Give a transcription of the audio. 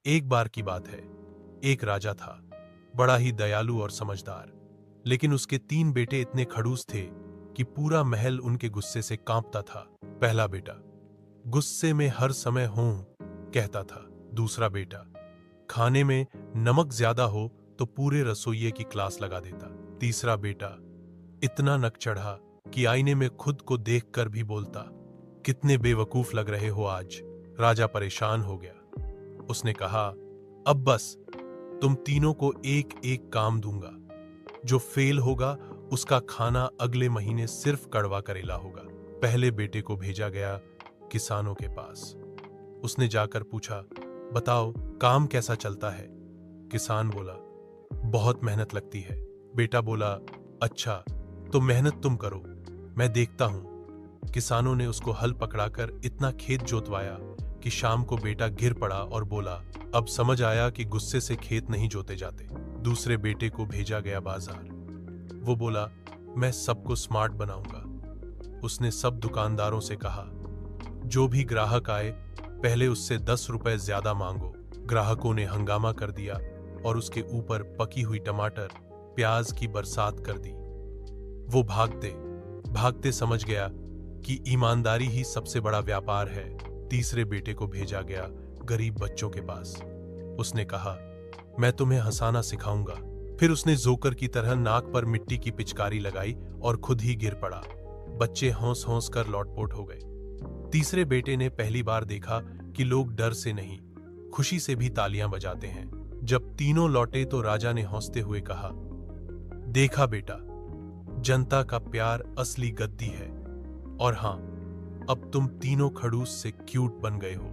एक बार की बात है। एक राजा था, बड़ा ही दयालु और समझदार। लेकिन उसके 3 बेटे इतने खड़ूस थे कि पूरा महल उनके गुस्से से कांपता था। पहला बेटा गुस्से में हर समय हूं कहता था। दूसरा बेटा खाने में नमक ज्यादा हो तो पूरे रसोइये की क्लास लगा देता। तीसरा बेटा इतना नक चढ़ा कि आईने में खुद को देखकर भी बोलता, कितने बेवकूफ लग रहे हो आज। राजा परेशान हो गया। उसने कहा, अब बस, तुम तीनों को एक एक काम दूंगा। जो फेल होगा उसका खाना अगले महीने सिर्फ कड़वा करेला होगा। पहले बेटे को भेजा गया किसानों के पास। उसने जाकर पूछा, बताओ काम कैसा चलता है। किसान बोला, बहुत मेहनत लगती है। बेटा बोला, अच्छा तो मेहनत तुम करो, मैं देखता हूं। किसानों ने उसको हल पकड़ाकर इतना खेत जोतवाया कि शाम को बेटा गिर पड़ा और बोला, अब समझ आया कि गुस्से से खेत नहीं जोते जाते। दूसरे बेटे को भेजा गया बाजार। वो बोला, मैं सबको स्मार्ट बनाऊंगा। उसने सब दुकानदारों से कहा, जो भी ग्राहक आए पहले उससे 10 रुपए ज्यादा मांगो। ग्राहकों ने हंगामा कर दिया और उसके ऊपर पकी हुई टमाटर प्याज की बरसात कर दी। वो भागते भागते समझ गया कि ईमानदारी ही सबसे बड़ा व्यापार है। तीसरे बेटे को भेजा गया गरीब बच्चों के पास। उसने कहा, मैं तुम्हें हंसाना सिखाऊंगा। फिर उसने जोकर की तरह नाक पर मिट्टी की पिचकारी लगाई और खुद ही गिर पड़ा। बच्चे हौंस हौंस कर लौटपोट हो गए। तीसरे बेटे ने पहली बार देखा कि लोग डर से नहीं, खुशी से भी तालियां बजाते हैं। जब तीनों लौटे तो राजा ने हंसते हुए कहा, देखा बेटा, जनता का प्यार असली गद्दी है। और हां, अब तुम तीनों खड़ूस से क्यूट बन गए हो।